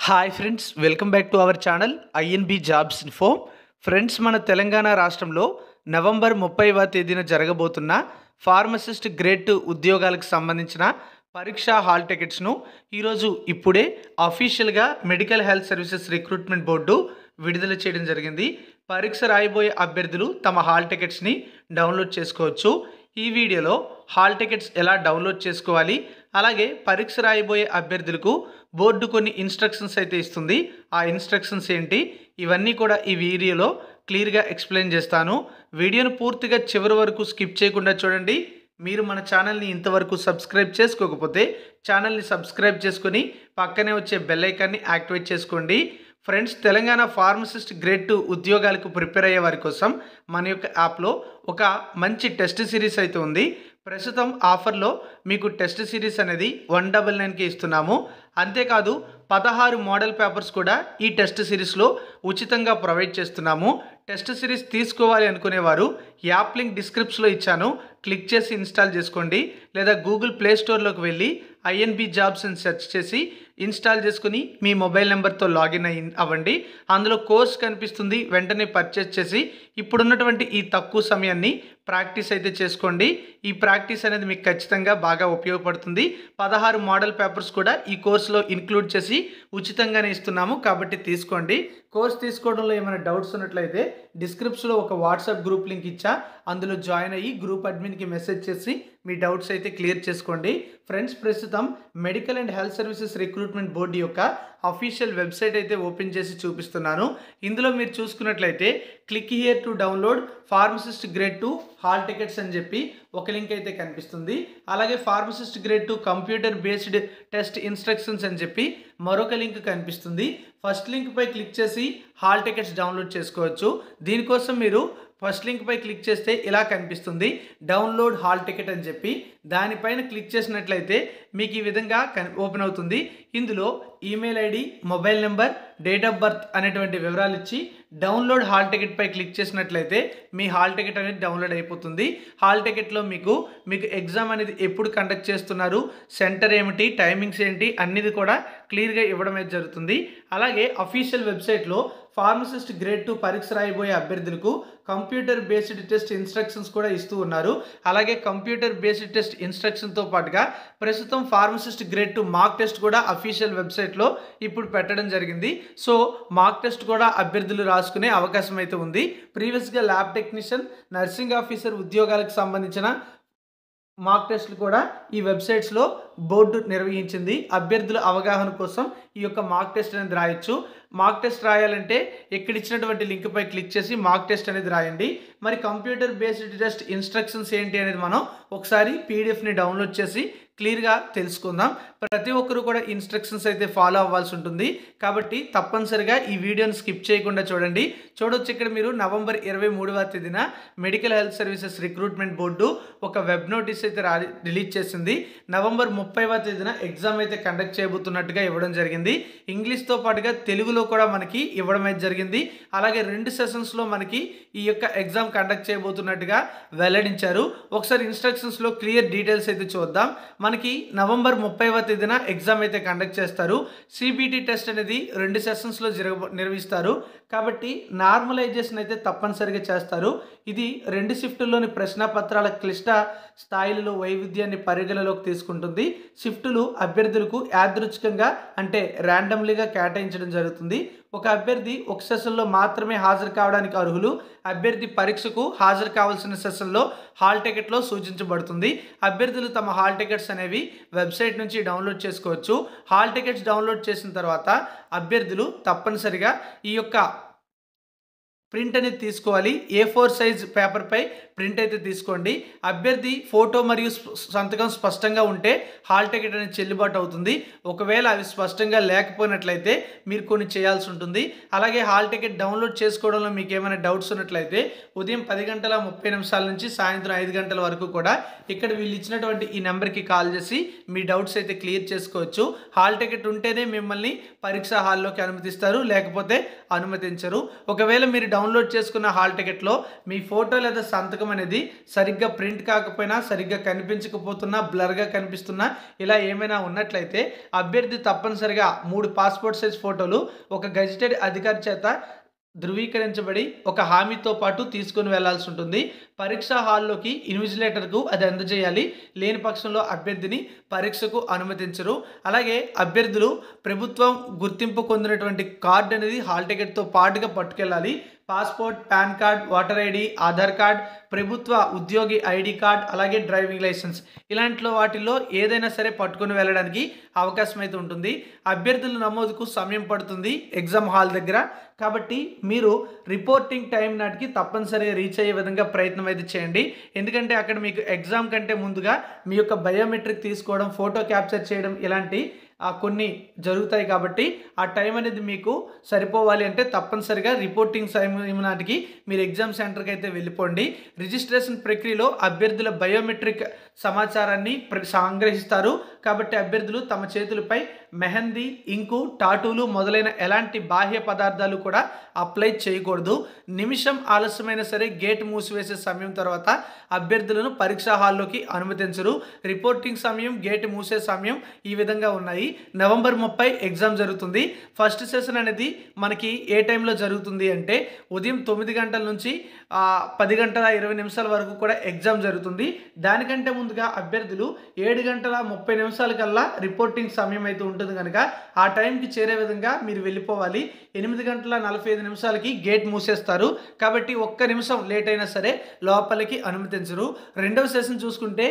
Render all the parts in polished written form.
Hi friends, welcome back to our channel INB jobs info. Friends, మన తెలంగాణ రాష్ట్రంలో November 30వ తేదీన జరగబోతున్న ఫార్మసిస్ట్ గ్రేడ్ 2 ఉద్యోగాలకు సంబంధించిన పరీక్షా హాల్ టికెట్స్ను ఈరోజు ఇప్పుడే అఫీషియల్గా medical health services recruitment board విడుదల చేయడం జరిగింది. పరీక్ష రాయబోయే అభ్యర్థులు తమ హాల్ టికెట్స్ని డౌన్లోడ్ చేసుకోవచ్చు. ఈ వీడియోలో హాల్ టికెట్స్ ఎలా డౌన్లోడ్ చేసుకోవాలి, అలాగే పరీక్ష రాయబోయే అభ్యర్థులకు బోర్డు కొన్ని ఇన్స్ట్రక్షన్స్ అయితే ఇస్తుంది. ఆ ఇన్స్ట్రక్షన్స్ ఏంటి, ఇవన్నీ కూడా ఈ వీడియోలో క్లియర్గా ఎక్స్ప్లెయిన్ చేస్తాను. వీడియోను పూర్తిగా చివరి వరకు స్కిప్ చేయకుండా చూడండి. మీరు మన ఛానల్ని ఇంతవరకు సబ్స్క్రైబ్ చేసుకోకపోతే ఛానల్ని సబ్స్క్రైబ్ చేసుకొని పక్కనే వచ్చే బెల్ ఐకాన్ని యాక్టివేట్ చేసుకోండి. ఫ్రెండ్స్, తెలంగాణ ఫార్మసిస్ట్ గ్రేడ్ 2 ఉద్యోగాలకు ప్రిపేర్ అయ్యే వారి కోసం మన యొక్క యాప్లో ఒక మంచి టెస్ట్ సిరీస్ అయితే ఉంది. ప్రస్తుతం ఆఫర్లో మీకు టెస్ట్ సిరీస్ అనేది 199కి ఇస్తున్నాము. అంతేకాదు 16 మోడల్ పేపర్స్ కూడా ఈ టెస్ట్ సిరీస్లో ఉచితంగా ప్రొవైడ్ చేస్తున్నాము. టెస్ట్ సిరీస్ తీసుకోవాలి అనుకునేవారు యాప్ లింక్ డిస్క్రిప్షన్లో ఇచ్చాను, క్లిక్ చేసి ఇన్స్టాల్ చేసుకోండి. లేదా గూగుల్ ప్లే స్టోర్లోకి వెళ్ళి ఐఎన్బి జాబ్స్ అని సెర్చ్ చేసి ఇన్స్టాల్ చేసుకుని మీ మొబైల్ నెంబర్తో లాగిన్ అవ్వండి. అందులో కోర్స్ కనిపిస్తుంది, వెంటనే పర్చేస్ చేసి ఇప్పుడున్నటువంటి ఈ తక్కువ సమయాన్ని ప్రాక్టీస్ అయితే చేసుకోండి. ఈ ప్రాక్టీస్ అనేది మీకు ఖచ్చితంగా బాగా ఉపయోగపడుతుంది. 16 మోడల్ పేపర్స్ కూడా ఈ కోర్సులో ఇన్క్లూడ్ చేసి ఉచితంగానే ఇస్తున్నాము, కాబట్టి తీసుకోండి. కోర్స్ తీసుకోవడంలో ఏమైనా డౌట్స్ ఉన్నట్లయితే డిస్క్రిప్షన్లో ఒక వాట్సాప్ గ్రూప్ లింక్ ఇచ్చా, అందులో జాయిన్ అయ్యి గ్రూప్ అడ్మిన్కి మెసేజ్ చేసి మీ డౌట్స్ అయితే క్లియర్ చేసుకోండి. ఫ్రెండ్స్, ప్రస్తుతం medical and health services recruitment board యొక్క అఫీషియల్ వెబ్సైట్ అయితే ఓపెన్ చేసి చూపిస్తున్నాను. ఇందులో మీరు చూసుకున్నట్లయితే click here to download pharmacist grade 2 hall tickets అని చెప్పి ఒక లింక్ అయితే కనిపిస్తుంది. అలాగే pharmacist grade 2 computer based test instructions అని చెప్పి మరొక లింక్ కనిపిస్తుంది. ఫస్ట్ లింక్పై క్లిక్ చేసి హాల్ టికెట్స్ డౌన్లోడ్ చేసుకోవచ్చు. దీనికోసం మీరు ఫస్ట్ లింక్పై క్లిక్ చేస్తే ఇలా కనిపిస్తుంది, డౌన్లోడ్ హాల్ టికెట్ అని చెప్పి. దానిపైన క్లిక్ చేసినట్లయితే మీకు ఈ విధంగా ఓపెన్ అవుతుంది. ఇందులో email ID, mobile number, date of birth అనేటువంటి వివరాలు ఇచ్చి డౌన్లోడ్ హాల్ టికెట్ పై క్లిక్ చేసినట్లయితే మీ హాల్ టికెట్ అనేది డౌన్లోడ్ అయిపోతుంది. హాల్ టికెట్లో మీకు ఎగ్జామ్ అనేది ఎప్పుడు కండక్ట్ చేస్తున్నారు, సెంటర్ ఏమిటి, టైమింగ్స్ ఏంటి అన్నిది కూడా క్లియర్గా ఇవ్వడం అయితే జరుగుతుంది. అలాగే అఫీషియల్ వెబ్సైట్లో ఫార్మసిస్ట్ గ్రేడ్ 2 పరీక్ష రాయబోయే అభ్యర్థులకు కంప్యూటర్ బేస్డ్ టెస్ట్ ఇన్స్ట్రక్షన్స్ కూడా ఇస్తూ ఉన్నారు. అలాగే కంప్యూటర్ బేస్డ్ టెస్ట్ ఇన్స్ట్రక్షన్తో పాటుగా ప్రస్తుతం ఫార్మసిస్ట్ గ్రేడ్ 2 మాక్ టెస్ట్ కూడా అఫీషియల్ వెబ్సైట్లో ఇప్పుడు పెట్టడం జరిగింది. సో మాక్ టెస్ట్ కూడా అభ్యర్థులు రాసుకునే అవకాశం అయితే ఉంది. ప్రీవియస్గా ల్యాబ్ టెక్నీషియన్, నర్సింగ్ ఆఫీసర్ ఉద్యోగాలకు సంబంధించిన మాక్ టెస్ట్లు కూడా ఈ వెబ్సైట్స్లో బోర్డు నిర్వహించింది. అభ్యర్థుల అవగాహన కోసం ఈ యొక్క మాక్ టెస్ట్ అనేది రాయొచ్చు. మాక్ టెస్ట్ రాయాలంటే ఇక్కడ ఇచ్చినటువంటి లింక్పై క్లిక్ చేసి మాక్ టెస్ట్ అనేది రాయండి. మరి కంప్యూటర్ బేస్డ్ టెస్ట్ ఇన్స్ట్రక్షన్స్ ఏంటి అనేది మనం ఒకసారి పీడిఎఫ్ని డౌన్లోడ్ చేసి క్లియర్గా తెలుసుకుందాం. ప్రతి ఒక్కరు కూడా ఇన్స్ట్రక్షన్స్ అయితే ఫాలో అవ్వాల్సి ఉంటుంది, కాబట్టి తప్పనిసరిగా ఈ వీడియోని స్కిప్ చేయకుండా చూడండి. చూడొచ్చు, ఇక్కడ మీరు నవంబర్ 23వ తేదీన medical health services recruitment board ఒక వెబ్ నోటీస్ అయితే రిలీజ్ చేసింది. నవంబర్ 30వ తేదీన ఎగ్జామ్ అయితే కండక్ట్ చేయబోతున్నట్టుగా ఇవ్వడం జరిగింది. ఇంగ్లీష్తో పాటుగా తెలుగులో కూడా మనకి ఇవ్వడం అయితే జరిగింది. అలాగే 2 సెషన్స్లో మనకి ఈ యొక్క ఎగ్జామ్ కండక్ట్ చేయబోతున్నట్టుగా వెల్లడించారు. ఒకసారి ఇన్స్ట్రక్షన్స్లో క్లియర్ డీటెయిల్స్ అయితే చూద్దాం. మనకి నవంబర్ 30వ తేదీన ఎగ్జామ్ అయితే కండక్ట్ చేస్తారు. సిబిటి టెస్ట్ అనేది 2 సెషన్స్లో నిర్వహిస్తారు, కాబట్టి నార్మలైజేషన్ అయితే తప్పనిసరిగా చేస్తారు. ఇది 2 షిఫ్టుల్లోని ప్రశ్నపత్రాల క్లిష్ట స్థాయిలలో వైవిధ్యాన్ని పరిగణలోకి తీసుకుంటుంది. షిఫ్టులు అభ్యర్థులకు యాదృచ్ఛికంగా అంటే ర్యాండమ్లీగా కేటాయించడం జరుగుతుంది. ఒక అభ్యర్థి ఒక సెషన్లో మాత్రమే హాజరు కావడానికి అర్హులు. అభ్యర్థి పరీక్షకు హాజరు కావాల్సిన సెషన్లో హాల్ టికెట్లో సూచించబడుతుంది. అభ్యర్థులు తమ హాల్ టికెట్స్ అనేవి వెబ్సైట్ నుంచి డౌన్లోడ్ చేసుకోవచ్చు. హాల్ టికెట్స్ డౌన్లోడ్ చేసిన తర్వాత అభ్యర్థులు తప్పనిసరిగా ఈ యొక్క ప్రింట్ అనేది తీసుకోవాలి. A4 సైజ్ పేపర్పై ప్రింట్ అయితే తీసుకోండి. అభ్యర్థి ఫోటో మరియు సంతకం స్పష్టంగా ఉంటే హాల్ టికెట్ అనేది చెల్లుబాటు అవుతుంది. ఒకవేళ అవి స్పష్టంగా లేకపోయినట్లయితే మీరు కొన్ని చేయాల్సి ఉంటుంది. అలాగే హాల్ టికెట్ డౌన్లోడ్ చేసుకోవడంలో మీకు ఏమైనా డౌట్స్ ఉన్నట్లయితే ఉదయం 10:30 నుంచి సాయంత్రం 5 గంటల వరకు కూడా ఇక్కడ వీళ్ళు ఇచ్చినటువంటి ఈ నెంబర్కి కాల్ చేసి మీ డౌట్స్ అయితే క్లియర్ చేసుకోవచ్చు. హాల్ టికెట్ ఉంటేనే మిమ్మల్ని పరీక్షా హాల్లోకి అనుమతిస్తారు, లేకపోతే అనుమతించరు. ఒకవేళ మీరు డౌన్లోడ్ చేసుకున్న హాల్ టికెట్లో మీ ఫోటో లేదా సంతకం అనేది సరిగ్గా ప్రింట్ కాకపోయినా, సరిగ్గా కనిపించకపోతున్నా, బ్లర్గా కనిపిస్తున్నా ఇలా ఏమైనా ఉన్నట్లయితే అభ్యర్థి తప్పనిసరిగా 3 పాస్పోర్ట్ సైజ్ ఫోటోలు ఒక గెజిటెడ్ అధికారి చేత ధృవీకరించబడి ఒక హామీతో పాటు తీసుకుని వెళ్లాల్సి ఉంటుంది. పరీక్షా హాల్లోకి ఇన్విజిలేటర్కు అది అందజేయాలి. లేని పక్షంలో అభ్యర్థిని పరీక్షకు అనుమతించరు. అలాగే అభ్యర్థులు ప్రభుత్వం గుర్తింపు పొందినటువంటి కార్డు అనేది హాల్ టికెట్తో పాటుగా పట్టుకెళ్ళాలి. Passport, pan card, voter ID, Aadhaar card, ప్రభుత్వ ఉద్యోగి ఐడి కార్డ్, అలాగే డ్రైవింగ్ లైసెన్స్ ఇలాంటి వాటిల్లో ఏదైనా సరే పట్టుకుని వెళ్ళడానికి అవకాశం అయితే ఉంటుంది. అభ్యర్థుల నమోదుకు సమయం పడుతుంది ఎగ్జామ్ హాల్ దగ్గర. కాబట్టి మీరు రిపోర్టింగ్ టైం నాటికి తప్పనిసరిగా రీచ్ అయ్యే విధంగా ప్రయత్నం అయితే చేయండి. ఎందుకంటే అక్కడ మీకు ఎగ్జామ్ కంటే ముందుగా మీ యొక్క బయోమెట్రిక్ తీసుకోవడం, ఫోటో క్యాప్చర్ చేయడం ఇలాంటి కొన్ని జరుగుతాయి. కాబట్టి ఆ టైం అనేది మీకు సరిపోవాలి అంటే తప్పనిసరిగా రిపోర్టింగ్ సమయం నాటికి మీరు ఎగ్జామ్ సెంటర్కి అయితే వెళ్ళిపోండి. రిజిస్ట్రేషన్ ప్రక్రియలో అభ్యర్థుల బయోమెట్రిక్ సమాచారాన్ని సంగ్రహిస్తారు. కాబట్టి అభ్యర్థులు తమ చేతులపై మెహందీ, ఇంకు, టాటూలు మొదలైన ఎలాంటి బాహ్య పదార్థాలు కూడా అప్లై చేయకూడదు. నిమిషం ఆలస్యమైనా సరే గేట్ మూసివేసే సమయం తర్వాత అభ్యర్థులను పరీక్షా హాల్లోకి అనుమతించరు. రిపోర్టింగ్ సమయం, గేట్ మూసే సమయం ఈ విధంగా ఉన్నాయి. నవంబర్ 30 ఎగ్జామ్ జరుగుతుంది. ఫస్ట్ సెషన్ అనేది మనకి ఏ టైంలో జరుగుతుంది అంటే ఉదయం 9 గంటల నుంచి 10 గంటల 20 నిమిషాల వరకు కూడా ఎగ్జామ్ జరుగుతుంది. దానికంటే ముందుగా అభ్యర్థులు 7 గంటల 30 నిమిషాల కల్లా రిపోర్టింగ్ సమయం అయితే ఉంటుంది కనుక ఆ టైంకి చేరే విధంగా మీరు వెళ్ళిపోవాలి. 8 గంటల 45 నిమిషాలకి గేట్ మూసేస్తారు. కాబట్టి ఒక్క నిమిషం లేట్ అయినా సరే లోపలికి అనుమతించరు. రెండవ సెషన్ చూసుకుంటే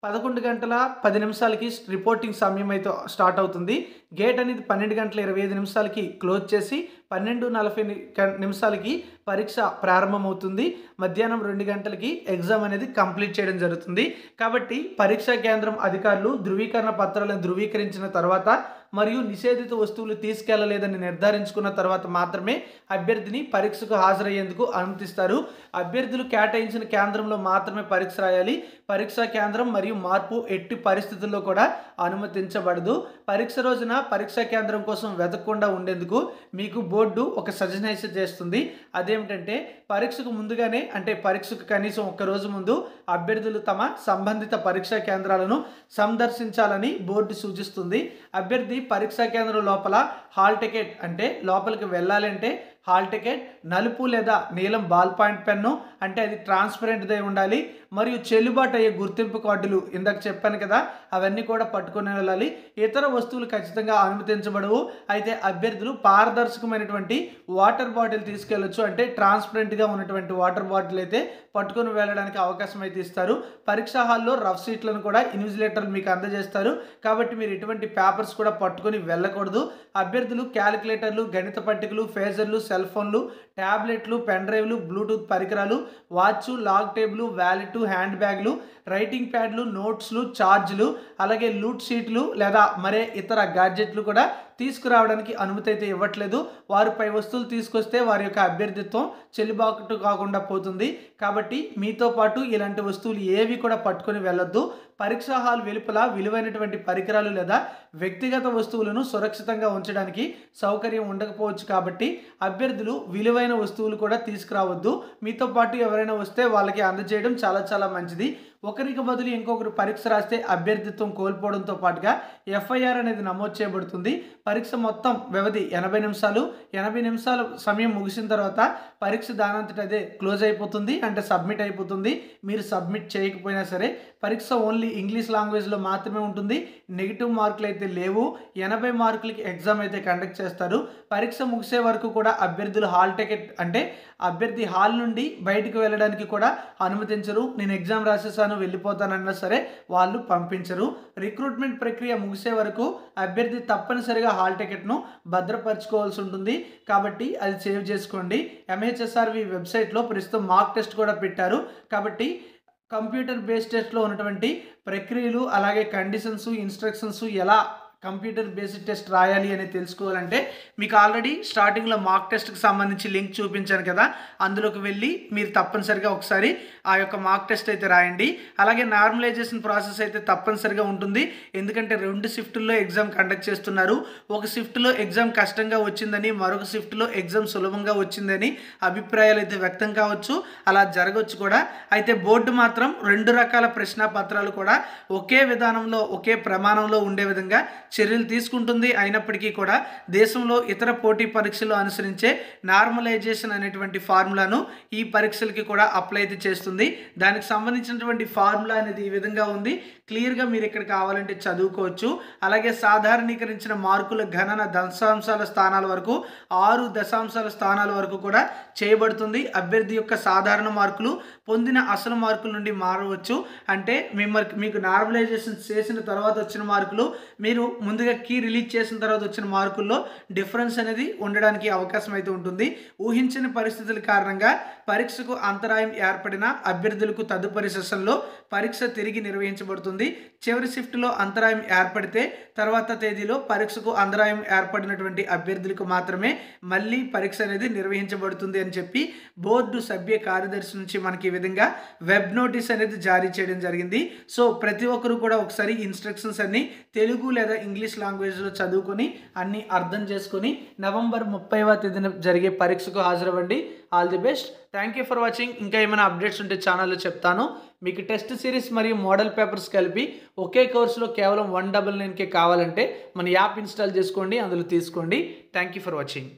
11 గంటల 10 నిమిషాలకి రిపోర్టింగ్ సమయం అయితే స్టార్ట్ అవుతుంది. గేట్ అనేది 12 గంటల 25 నిమిషాలకి క్లోజ్ చేసి 12:40 నిమిషాలకి పరీక్ష ప్రారంభమవుతుంది. మధ్యాహ్నం 2 గంటలకి ఎగ్జామ్ అనేది కంప్లీట్ చేయడం జరుగుతుంది. కాబట్టి పరీక్షా కేంద్రం అధికారులు ధృవీకరణ పత్రాలను ధృవీకరించిన తర్వాత మరియు నిషేధిత వస్తువులు తీసుకెళ్లలేదని నిర్ధారించుకున్న తర్వాత మాత్రమే అభ్యర్థిని పరీక్షకు హాజరయ్యేందుకు అనుమతిస్తారు. అభ్యర్థులు కేటాయించిన కేంద్రంలో మాత్రమే పరీక్ష రాయాలి. పరీక్షా కేంద్రం మరియు మార్పు ఎట్టి పరిస్థితుల్లో కూడా అనుమతించబడదు. పరీక్ష రోజున పరీక్షా కేంద్రం కోసం వెతకకుండా ఉండేందుకు మీకు బోర్డు ఒక సజెషన్ అయితే చేస్తుంది. అదేమిటంటే పరీక్షకు ముందుగానే అంటే పరీక్షకు కనీసం ఒక్క రోజు ముందు అభ్యర్థులు తమ సంబంధిత పరీక్షా కేంద్రాలను సందర్శించాలని బోర్డు సూచిస్తుంది. అభ్యర్థి పరీక్షా కేంద్రం లోపల హాల్ టికెట్ అంటే లోపలికి వెళ్ళాలంటే హాల్ టికెట్, నలుపు లేదా నీలం బాల్ పాయింట్ పెన్ను అంటే అది ట్రాన్స్పరెంట్దే ఉండాలి. మరియు చెల్లుబాటు అయ్యే గుర్తింపు కార్డులు ఇందాక చెప్పాను కదా అవన్నీ కూడా పట్టుకుని వెళ్ళాలి. ఇతర వస్తువులు ఖచ్చితంగా అనుమతించబడవు. అయితే అభ్యర్థులు పారదర్శకమైనటువంటి వాటర్ బాటిల్ తీసుకెళ్లొచ్చు. అంటే ట్రాన్స్పరెంట్గా ఉన్నటువంటి వాటర్ బాటిల్ అయితే పట్టుకుని వెళ్ళడానికి అవకాశం అయితే ఇస్తారు. పరీక్షా హాల్లో రఫ్ షీట్లను కూడా ఇన్విజిలేటర్లు మీకు అందజేస్తారు. కాబట్టి మీరు ఎటువంటి పేపర్స్ కూడా పట్టుకొని వెళ్ళకూడదు. అభ్యర్థులు క్యాలిక్యులేటర్లు, గణిత పట్టికలు, ఫేజర్లు, సెల్ ఫోన్లు, ట్యాబ్లెట్లు, పెన్ డ్రైవ్లు, బ్లూటూత్ పరికరాలు, watch, log table, wallet, hand బ్యాగ్లు, రైటింగ్ ప్యాడ్లు, నోట్స్లు, ఛార్జీలు, అలాగే లూట్ షీట్లు లేదా మరే ఇతర గ్యాడ్జెట్లు కూడా తీసుకురావడానికి అనుమతి అయితే ఇవ్వట్లేదు. వారు పై వస్తువులు తీసుకొస్తే వారి యొక్క అభ్యర్థిత్వం చెల్లుబాటు కాకుండా పోతుంది. కాబట్టి మీతో పాటు ఇలాంటి వస్తువులు ఏవి కూడా పట్టుకొని వెళ్ళొద్దు. పరీక్షా హాల్ వెలుపల విలువైనటువంటి పరికరాలు లేదా వ్యక్తిగత వస్తువులను సురక్షితంగా ఉంచడానికి సౌకర్యం ఉండకపోవచ్చు. కాబట్టి అభ్యర్థులు విలువైన వస్తువులు కూడా తీసుకురావద్దు. మీతో పాటు ఎవరైనా వస్తే వాళ్ళకి అందజేయడం చాలా చాలా మంచిది. ఒకరికి బదులు ఇంకొకరు పరీక్ష రాస్తే అభ్యర్థిత్వం కోల్పోవడంతో పాటుగా ఎఫ్ఐఆర్ అనేది నమోదు చేయబడుతుంది. పరీక్ష మొత్తం వ్యవధి 80 నిమిషాలు. 80 నిమిషాల సమయం ముగిసిన తర్వాత పరీక్ష దానంతట అదే క్లోజ్ అయిపోతుంది, అంటే సబ్మిట్ అయిపోతుంది. మీరు సబ్మిట్ చేయకపోయినా సరే పరీక్ష ఓన్లీ ఇంగ్లీష్ లాంగ్వేజ్లో మాత్రమే ఉంటుంది. నెగిటివ్ మార్కులు అయితే లేవు. 80 మార్కులకి ఎగ్జామ్ అయితే కండక్ట్ చేస్తారు. పరీక్ష ముగిసే వరకు కూడా అభ్యర్థులు హాల్ టికెట్ అంటే అభ్యర్థి హాల్ నుండి బయటకు వెళ్ళడానికి కూడా అనుమతించరు. నేను ఎగ్జామ్ రాసేసాను వెళ్ళిపోతానన్నా సరే వాళ్ళు పంపించరు. రిక్రూట్మెంట్ ప్రక్రియ ముగిసే వరకు అభ్యర్థి తప్పనిసరిగా హాల్ టికెట్ను భద్రపరచుకోవాల్సి ఉంటుంది. కాబట్టి అది సేవ్ చేసుకోండి. MHSRV వెబ్సైట్లో ప్రస్తుతం మాక్ టెస్ట్ కూడా పెట్టారు. కాబట్టి కంప్యూటర్ బేస్డ్ టెస్ట్లో ఉన్నటువంటి ప్రక్రియలు అలాగే కండిషన్స్, ఇన్స్ట్రక్షన్స్ ఎలా కంప్యూటర్ బేస్డ్ టెస్ట్ రాయాలి అని తెలుసుకోవాలంటే మీకు ఆల్రెడీ స్టార్టింగ్లో మాక్ టెస్ట్కి సంబంధించి లింక్ చూపించాను కదా, అందులోకి వెళ్ళి మీరు తప్పనిసరిగా ఒకసారి ఆ యొక్క మాక్ టెస్ట్ అయితే రాయండి. అలాగే నార్మలైజేషన్ ప్రాసెస్ అయితే తప్పనిసరిగా ఉంటుంది, ఎందుకంటే 2 షిఫ్టుల్లో ఎగ్జామ్ కండక్ట్ చేస్తున్నారు. ఒక షిఫ్ట్లో ఎగ్జామ్ కష్టంగా వచ్చిందని, మరొక షిఫ్ట్లో ఎగ్జామ్ సులభంగా వచ్చిందని అభిప్రాయాలు అయితే వ్యక్తం కావచ్చు, అలా జరగవచ్చు కూడా. అయితే బోర్డు మాత్రం 2 రకాల ప్రశ్నాపత్రాలు కూడా ఒకే విధానంలో ఒకే ప్రమాణంలో ఉండే విధంగా చర్యలు తీసుకుంటుంది. అయినప్పటికీ కూడా దేశంలో ఇతర పోటీ పరీక్షలు అనుసరించే నార్మలైజేషన్ అనేటువంటి ఫార్ములాను ఈ పరీక్షలకి కూడా అప్లై అయితే చేస్తుంది. దానికి సంబంధించినటువంటి ఫార్ములా అనేది ఈ విధంగా ఉంది, క్లియర్గా మీరు ఇక్కడ కావాలంటే చదువుకోవచ్చు. అలాగే సాధారణీకరించిన మార్కుల గణన దశాంశాల స్థానాల వరకు 6 దశాంశాల స్థానాల వరకు కూడా చేయబడుతుంది. అభ్యర్థి యొక్క సాధారణ మార్కులు పొందిన అసలు మార్కుల నుండి మారవచ్చు. అంటే మీకు నార్మలైజేషన్ చేసిన తర్వాత వచ్చిన మార్కులు మీరు ముందుగా కీ రిలీజ్ చేసిన తర్వాత వచ్చిన మార్కుల్లో డిఫరెన్స్ అనేది ఉండడానికి అవకాశం అయితే ఉంటుంది. ఊహించని పరిస్థితుల కారణంగా పరీక్షకు అంతరాయం ఏర్పడిన అభ్యర్థులకు తదుపరి సెషన్లో పరీక్ష తిరిగి నిర్వహించబడుతుంది. చివరి షిఫ్ట్లో అంతరాయం ఏర్పడితే తర్వాత తేదీలో పరీక్షకు అంతరాయం ఏర్పడినటువంటి అభ్యర్థులకు మాత్రమే మళ్ళీ పరీక్ష అనేది నిర్వహించబడుతుంది అని చెప్పి బోర్డు సభ్య కార్యదర్శి నుంచి మనకి ఈ విధంగా వెబ్ నోటీస్ అనేది జారీ చేయడం జరిగింది. సో ప్రతి ఒక్కరు కూడా ఒకసారి ఇన్స్ట్రక్షన్స్ అన్ని తెలుగు లేదా ఇంగ్లీష్ లాంగ్వేజ్లో చదువుకొని అన్ని అర్థం చేసుకొని నవంబర్ 30వ తేదీన జరిగే పరీక్షకు హాజరవ్వండి. All the best. Thank you for watching. ఇంకా ఏమైనా అప్డేట్స్ ఉంటే ఛానల్లో చెప్తాను. మీకు టెస్ట్ సిరీస్ మరియు మోడల్ పేపర్స్ కలిపి ఒకే కోర్సులో కేవలం 199కే కావాలంటే మన యాప్ ఇన్స్టాల్ చేసుకోండి, అందులో తీసుకోండి. Thank you for watching.